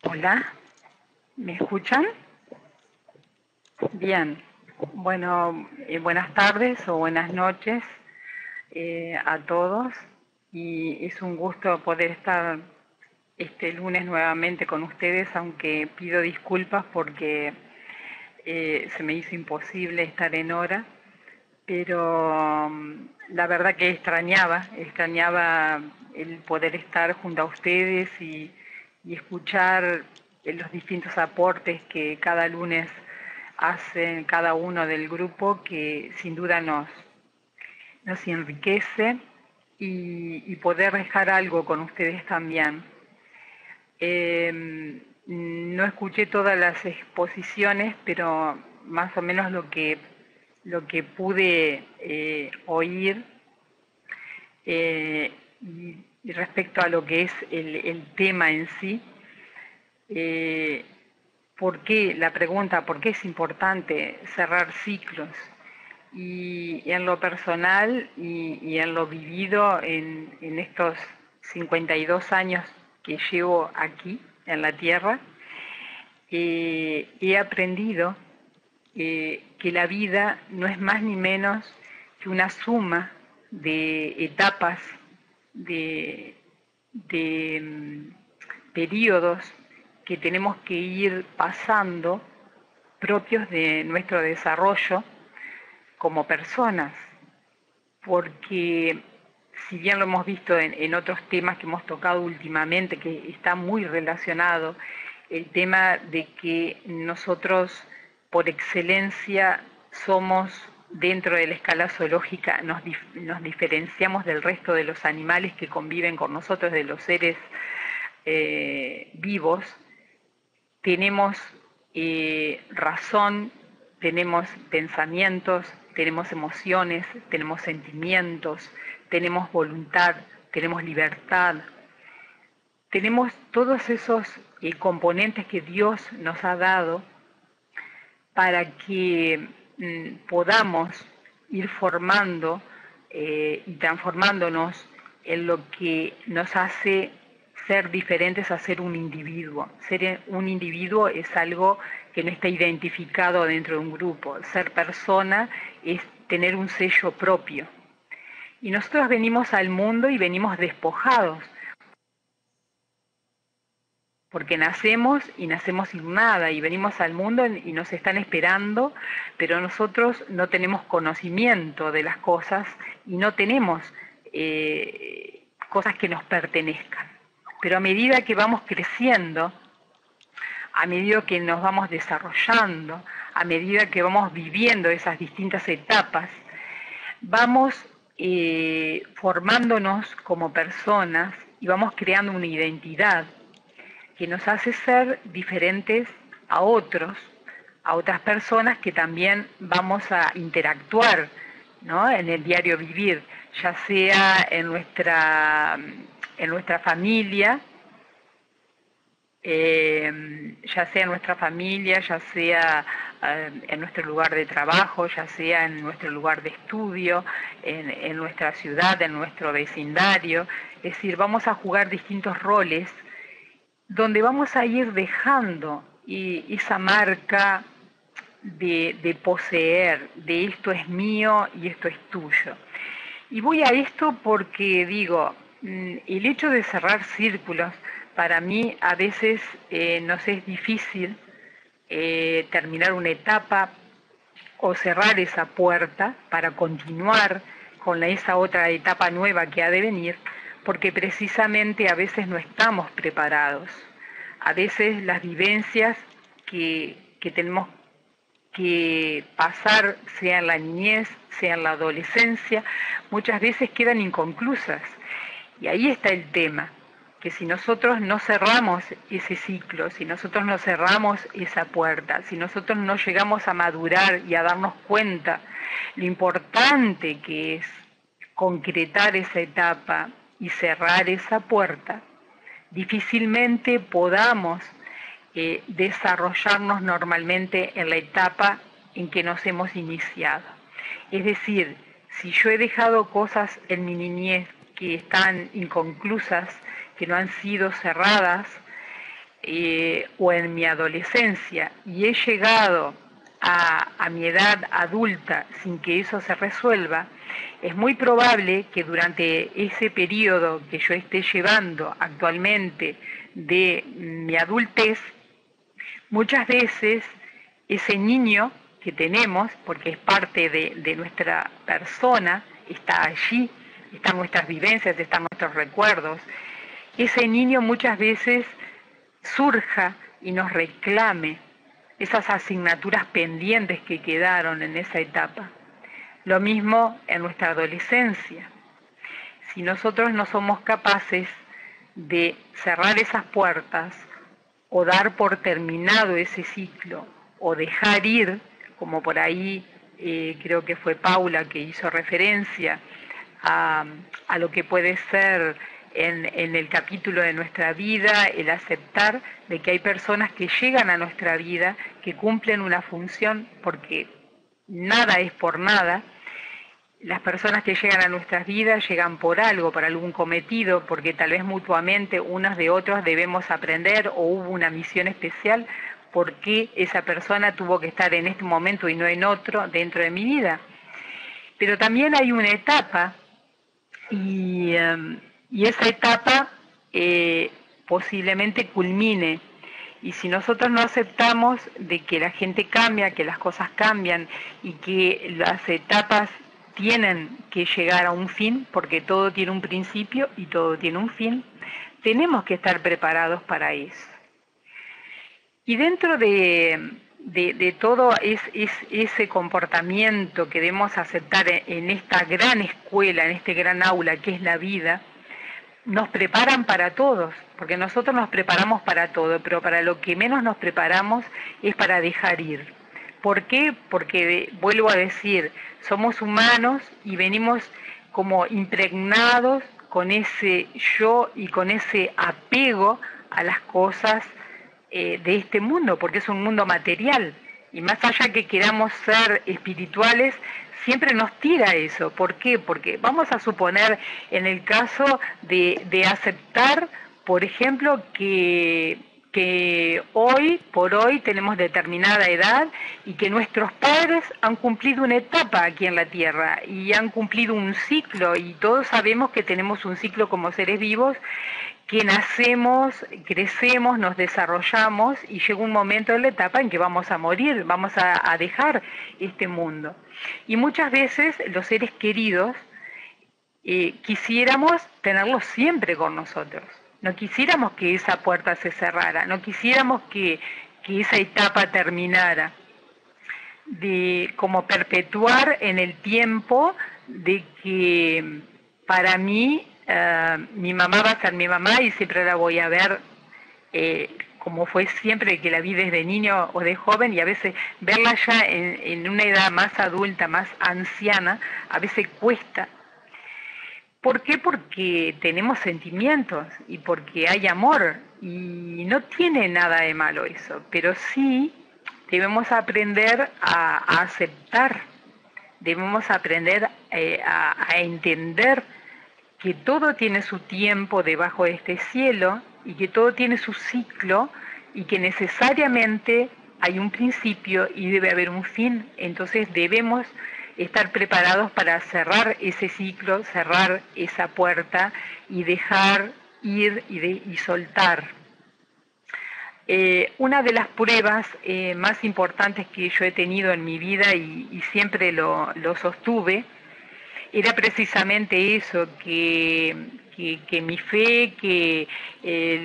Hola, ¿me escuchan? Bien. Bueno, buenas tardes o buenas noches a todos. Y es un gusto poder estar este lunes nuevamente con ustedes, aunque pido disculpas porque se me hizo imposible estar en hora. Pero la verdad que extrañaba el poder estar junto a ustedes y escuchar los distintos aportes que cada lunes hacen cada uno del grupo, que sin duda nos enriquece, y poder dejar algo con ustedes también. No escuché todas las exposiciones, pero más o menos lo que pude oír, eh, y respecto a lo que es el tema en sí. eh, la pregunta, ¿por qué es importante cerrar ciclos? Y en lo personal y en lo vivido en estos 52 años que llevo aquí en la Tierra, he aprendido que la vida no es más ni menos que una suma de etapas, de, de periodos que tenemos que ir pasando, propios de nuestro desarrollo como personas, porque si bien lo hemos visto en otros temas que hemos tocado últimamente, que está muy relacionado, el tema de que nosotros por excelencia somos, dentro de la escala zoológica, nos diferenciamos del resto de los animales que conviven con nosotros, de los seres vivos. Tenemos razón, tenemos pensamientos, tenemos emociones, tenemos sentimientos, tenemos voluntad, tenemos libertad, tenemos todos esos componentes que Dios nos ha dado para que podamos ir formando y transformándonos en lo que nos hace ser diferentes a ser un individuo. Ser un individuo es algo que no está identificado dentro de un grupo. Ser persona es tener un sello propio. Y nosotros venimos al mundo y venimos despojados, porque nacemos y nacemos sin nada y venimos al mundo y nos están esperando, pero nosotros no tenemos conocimiento de las cosas y no tenemos cosas que nos pertenezcan. Pero a medida que vamos creciendo, a medida que nos vamos desarrollando, a medida que vamos viviendo esas distintas etapas, vamos formándonos como personas y vamos creando una identidad que nos hace ser diferentes a otros, a otras personas que también vamos a interactuar, ¿no?, en el diario vivir, ya sea en nuestra familia, ya sea en nuestro lugar de trabajo, ya sea en nuestro lugar de estudio, en nuestra ciudad, en nuestro vecindario. Es decir, vamos a jugar distintos roles donde vamos a ir dejando esa marca de poseer, de esto es mío y esto es tuyo. Y voy a esto porque digo, el hecho de cerrar círculos, para mí a veces nos es difícil terminar una etapa o cerrar esa puerta para continuar con esa otra etapa nueva que ha de venir, porque precisamente a veces no estamos preparados. A veces las vivencias que tenemos que pasar, sea en la niñez, sea en la adolescencia, muchas veces quedan inconclusas. Y ahí está el tema, que si nosotros no cerramos ese ciclo, si nosotros no cerramos esa puerta, si nosotros no llegamos a madurar y a darnos cuenta lo importante que es concretar esa etapa y cerrar esa puerta, difícilmente podamos desarrollarnos normalmente en la etapa en que nos hemos iniciado. Es decir, si yo he dejado cosas en mi niñez que están inconclusas, que no han sido cerradas, o en mi adolescencia y he llegado a mi edad adulta sin que eso se resuelva, es muy probable que durante ese periodo que yo esté llevando actualmente de mi adultez, muchas veces ese niño que tenemos, porque es parte de nuestra persona, está allí, están nuestras vivencias, están nuestros recuerdos, ese niño muchas veces surja y nos reclame esas asignaturas pendientes que quedaron en esa etapa. Lo mismo en nuestra adolescencia. Si nosotros no somos capaces de cerrar esas puertas o dar por terminado ese ciclo o dejar ir, como por ahí creo que fue Paula que hizo referencia a lo que puede ser en el capítulo de nuestra vida, el aceptar de que hay personas que llegan a nuestra vida, que cumplen una función, porque nada es por nada. Las personas que llegan a nuestras vidas llegan por algo, por algún cometido, porque tal vez mutuamente unos de otros debemos aprender o hubo una misión especial, por qué esa persona tuvo que estar en este momento y no en otro dentro de mi vida. Pero también hay una etapa y esa etapa posiblemente culmine. Y si nosotros no aceptamos de que la gente cambia, que las cosas cambian y que las etapas tienen que llegar a un fin, porque todo tiene un principio y todo tiene un fin, tenemos que estar preparados para eso. Y dentro de todo ese comportamiento que debemos aceptar en esta gran escuela, en este gran aula que es la vida, nos preparan para todos, porque nosotros nos preparamos para todo, pero para lo que menos nos preparamos es para dejar ir. ¿Por qué? Porque, vuelvo a decir, somos humanos y venimos como impregnados con ese yo y con ese apego a las cosas de este mundo, porque es un mundo material. Y más allá que queramos ser espirituales, siempre nos tira eso. ¿Por qué? Porque vamos a suponer en el caso de aceptar, por ejemplo, que hoy por hoy tenemos determinada edad y que nuestros padres han cumplido una etapa aquí en la Tierra y han cumplido un ciclo, y todos sabemos que tenemos un ciclo como seres vivos, que nacemos, crecemos, nos desarrollamos y llega un momento en la etapa en que vamos a morir, vamos a dejar este mundo. Y muchas veces los seres queridos quisiéramos tenerlos siempre con nosotros. No quisiéramos que esa puerta se cerrara, no quisiéramos que esa etapa terminara, de como perpetuar en el tiempo de que para mí mi mamá va a ser mi mamá y siempre la voy a ver como fue siempre, que la vi desde niño o de joven, y a veces verla ya en una edad más adulta, más anciana, a veces cuesta. ¿Por qué? Porque tenemos sentimientos y porque hay amor, y no tiene nada de malo eso, pero sí debemos aprender a aceptar, debemos aprender a entender que todo tiene su tiempo debajo de este cielo y que todo tiene su ciclo y que necesariamente hay un principio y debe haber un fin. Entonces debemos estar preparados para cerrar ese ciclo, cerrar esa puerta y dejar ir y soltar. Una de las pruebas más importantes que yo he tenido en mi vida y siempre lo sostuve, era precisamente eso, que mi fe, que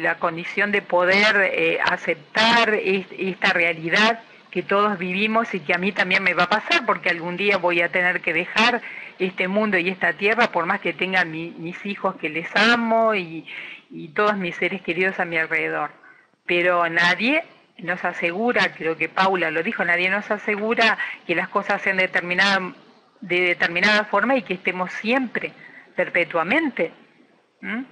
la condición de poder aceptar esta realidad que todos vivimos y que a mí también me va a pasar, porque algún día voy a tener que dejar este mundo y esta tierra, por más que tengan mis hijos que les amo y todos mis seres queridos a mi alrededor. Pero nadie nos asegura, creo que Paula lo dijo, nadie nos asegura que las cosas sean de determinada forma y que estemos siempre, perpetuamente. ¿Mm?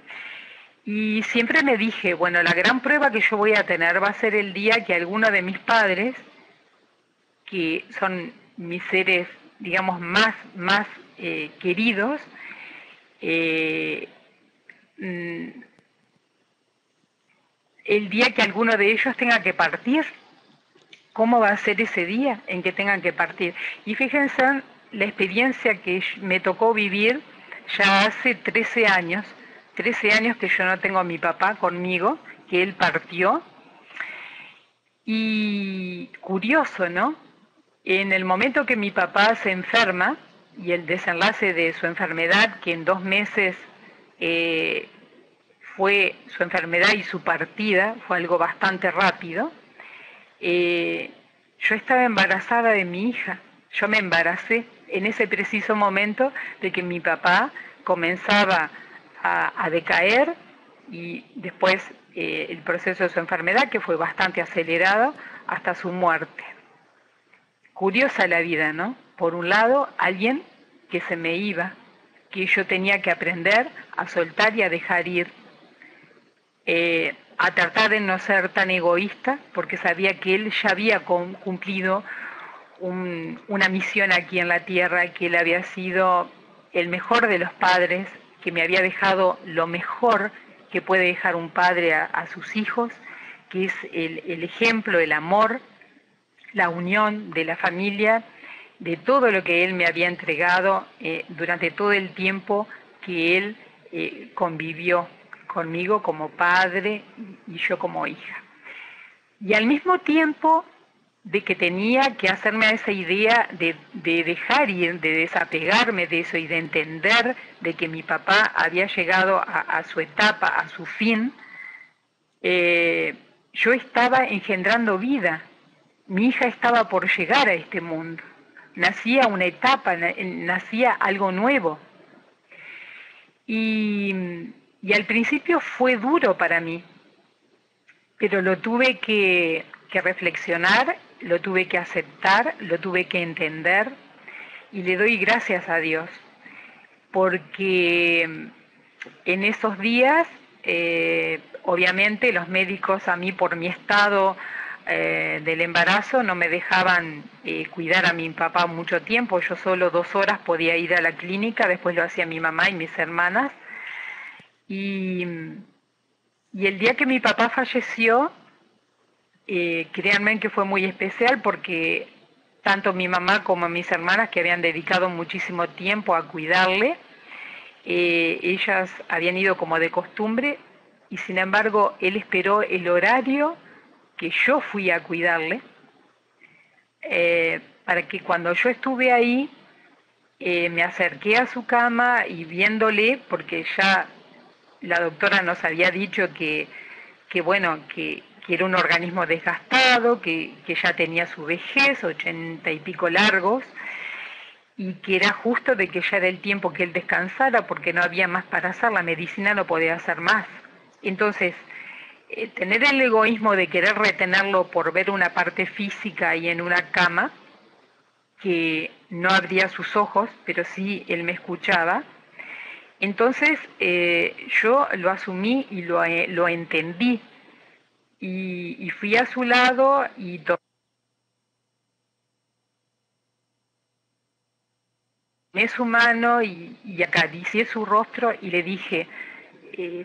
Y siempre me dije, bueno, la gran prueba que yo voy a tener va a ser el día que alguno de mis padres, que son mis seres, digamos, más queridos, el día que alguno de ellos tenga que partir. ¿Cómo va a ser ese día en que tengan que partir? Y fíjense la experiencia que me tocó vivir ya hace 13 años que yo no tengo a mi papá conmigo, que él partió. Y curioso, ¿no? En el momento que mi papá se enferma y el desenlace de su enfermedad, que en 2 meses fue su enfermedad y su partida, fue algo bastante rápido, yo estaba embarazada de mi hija. Yo me embaracé en ese preciso momento de que mi papá comenzaba a decaer y después el proceso de su enfermedad, que fue bastante acelerado, hasta su muerte. Curiosa la vida, ¿no? Por un lado, alguien que se me iba, que yo tenía que aprender a soltar y a dejar ir, a tratar de no ser tan egoísta, porque sabía que él ya había cumplido una misión aquí en la tierra, que él había sido el mejor de los padres, que me había dejado lo mejor que puede dejar un padre a sus hijos, que es el ejemplo, el amor, la unión de la familia, de todo lo que él me había entregado durante todo el tiempo que él convivió conmigo como padre y yo como hija. Y al mismo tiempo de que tenía que hacerme a esa idea de dejar ir, de desapegarme de eso y de entender de que mi papá había llegado a su etapa, a su fin, yo estaba engendrando vida. Mi hija estaba por llegar a este mundo. Nacía una etapa, nacía algo nuevo. Y al principio fue duro para mí, pero lo tuve que reflexionar, lo tuve que aceptar, lo tuve que entender y le doy gracias a Dios, porque en esos días, obviamente los médicos a mí por mi estado del embarazo no me dejaban cuidar a mi papá mucho tiempo, yo solo 2 horas podía ir a la clínica, después lo hacía mi mamá y mis hermanas. Y el día que mi papá falleció, créanme que fue muy especial porque tanto mi mamá como mis hermanas, que habían dedicado muchísimo tiempo a cuidarle, ellas habían ido como de costumbre y sin embargo él esperó el horario que yo fui a cuidarle, para que cuando yo estuve ahí me acerqué a su cama y viéndole, porque ya la doctora nos había dicho que bueno, que era un organismo desgastado, que ya tenía su vejez, 80 y pico largos, y que era justo de que ya era el tiempo que él descansara porque no había más para hacer, la medicina no podía hacer más. Entonces, tener el egoísmo de querer retenerlo por ver una parte física y en una cama, que no abría sus ojos, pero sí él me escuchaba. Entonces yo lo asumí y lo entendí y fui a su lado y tomé su mano y acaricié su rostro y le dije,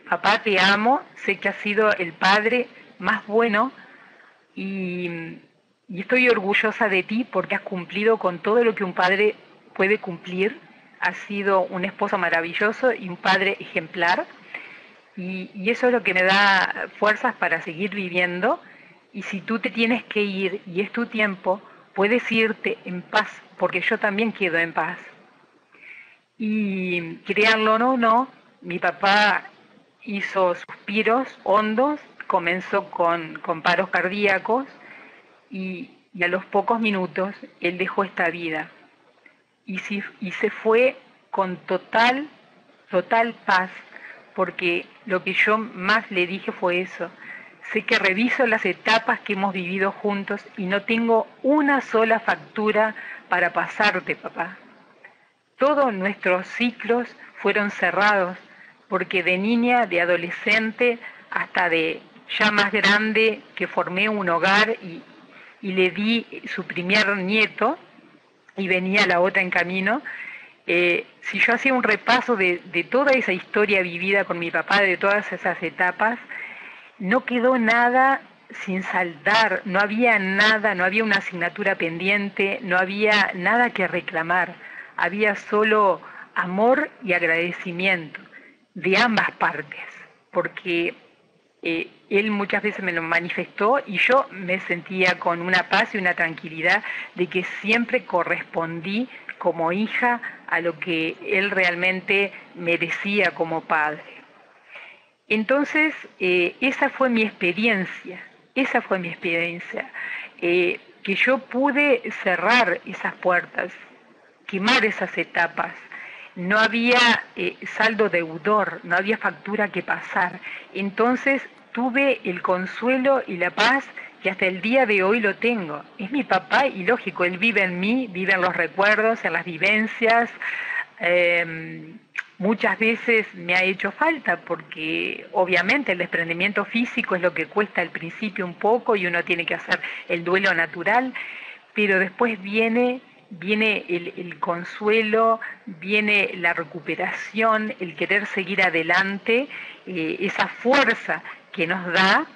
papá, te amo, sé que has sido el padre más bueno y, y estoy orgullosa de ti porque has cumplido con todo lo que un padre puede cumplir. Has sido un esposo maravilloso y un padre ejemplar. Y eso es lo que me da fuerzas para seguir viviendo. Y si tú te tienes que ir y es tu tiempo, puedes irte en paz, porque yo también quedo en paz. Y créanlo o no, mi papá hizo suspiros hondos, comenzó con paros cardíacos y a los pocos minutos él dejó esta vida y se fue con total paz, porque lo que yo más le dije fue eso. Sé que reviso las etapas que hemos vivido juntos y no tengo una sola factura para pasarte, papá. Todos nuestros ciclos fueron cerrados, porque de niña, de adolescente, hasta de ya más grande, que formé un hogar y le di su primer nieto, y venía la otra en camino, si yo hacía un repaso de toda esa historia vivida con mi papá, de todas esas etapas, no quedó nada sin saldar, no había nada, no había una asignatura pendiente, no había nada que reclamar, había solo amor y agradecimiento de ambas partes, porque él muchas veces me lo manifestó y yo me sentía con una paz y una tranquilidad de que siempre correspondí como hija a lo que él realmente merecía como padre. Entonces, esa fue mi experiencia, que yo pude cerrar esas puertas, quemar esas etapas. No había saldo deudor, no había factura que pasar. Entonces tuve el consuelo y la paz que hasta el día de hoy lo tengo. Es mi papá y lógico, él vive en mí, vive en los recuerdos, en las vivencias. Muchas veces me ha hecho falta porque obviamente el desprendimiento físico es lo que cuesta al principio un poco y uno tiene que hacer el duelo natural, pero después viene el consuelo, viene la recuperación, el querer seguir adelante, esa fuerza que nos da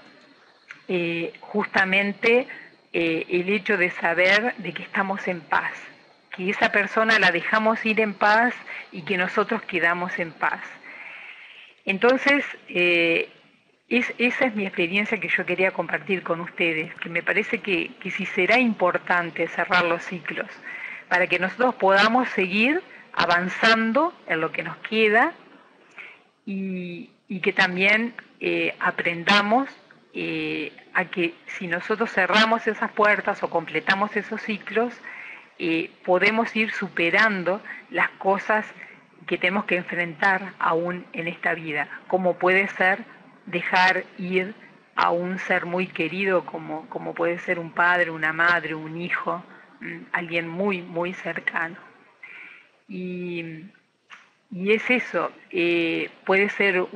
justamente el hecho de saber de que estamos en paz, que esa persona la dejamos ir en paz y que nosotros quedamos en paz. Entonces, esa es mi experiencia que yo quería compartir con ustedes, que me parece que sí será importante cerrar los ciclos, para que nosotros podamos seguir avanzando en lo que nos queda y que también aprendamos a que si nosotros cerramos esas puertas o completamos esos ciclos, podemos ir superando las cosas que tenemos que enfrentar aún en esta vida, como puede ser dejar ir a un ser muy querido como puede ser un padre, una madre, un hijo, alguien muy, muy cercano. Y, y es eso, puede ser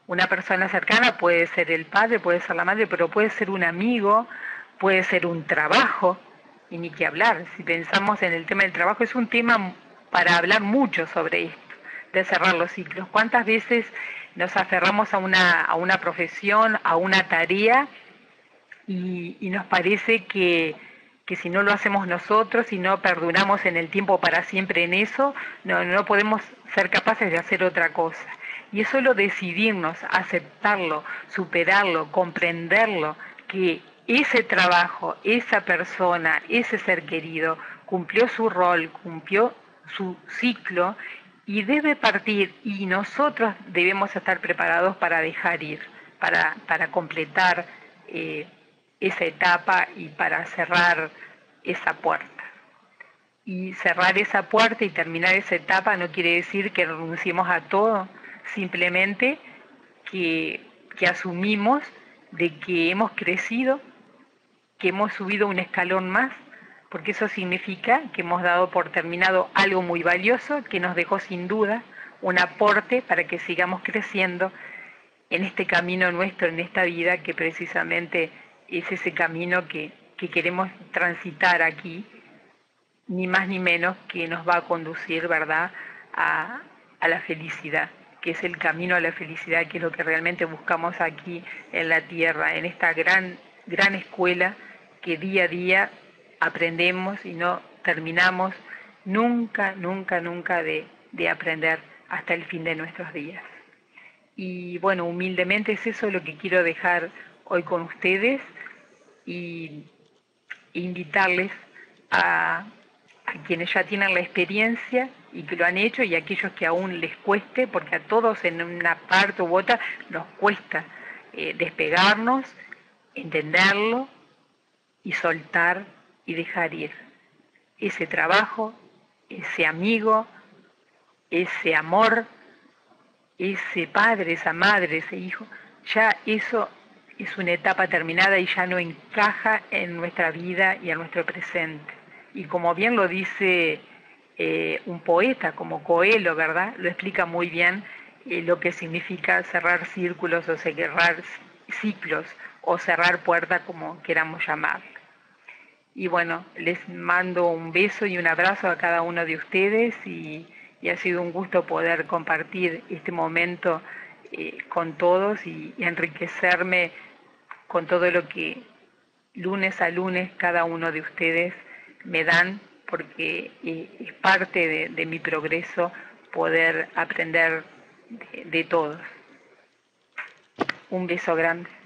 una persona cercana, puede ser el padre, puede ser la madre, pero puede ser un amigo, puede ser un trabajo, y ni que hablar. Si pensamos en el tema del trabajo, es un tema para hablar mucho sobre esto, de cerrar los ciclos. ¿Cuántas veces nos aferramos a una profesión, a una tarea, y nos parece que si no lo hacemos nosotros, si no perduramos en el tiempo para siempre en eso, no podemos ser capaces de hacer otra cosa? Y es solo decidirnos, aceptarlo, superarlo, comprenderlo, que ese trabajo, esa persona, ese ser querido cumplió su rol, cumplió su ciclo y debe partir, y nosotros debemos estar preparados para dejar ir, para completar esa etapa y para cerrar esa puerta. Y cerrar esa puerta y terminar esa etapa no quiere decir que renunciemos a todo, simplemente que asumimos de que hemos crecido, que hemos subido un escalón más, porque eso significa que hemos dado por terminado algo muy valioso que nos dejó sin duda un aporte para que sigamos creciendo en este camino nuestro, en esta vida, que precisamente es ese camino que queremos transitar aquí, ni más ni menos que nos va a conducir, ¿verdad?, a la felicidad, que es el camino a la felicidad, que es lo que realmente buscamos aquí en la tierra, en esta gran escuela que día a día aprendemos y no terminamos nunca, nunca, nunca de aprender hasta el fin de nuestros días. Y bueno, humildemente es eso lo que quiero dejar hoy con ustedes y invitarles a quienes ya tienen la experiencia y que lo han hecho, y a aquellos que aún les cueste, porque a todos en una parte u otra nos cuesta despegarnos, entenderlo y soltar y dejar ir. Ese trabajo, ese amigo, ese amor, ese padre, esa madre, ese hijo, ya eso es una etapa terminada y ya no encaja en nuestra vida y en nuestro presente. Y como bien lo dice un poeta como Coelho, ¿verdad?, lo explica muy bien lo que significa cerrar círculos o cerrar ciclos o cerrar puertas, como queramos llamarlo. Y bueno, les mando un beso y un abrazo a cada uno de ustedes y ha sido un gusto poder compartir este momento con todos y enriquecerme con todo lo que lunes a lunes cada uno de ustedes me dan, porque es parte de mi progreso poder aprender de todos. Un beso grande.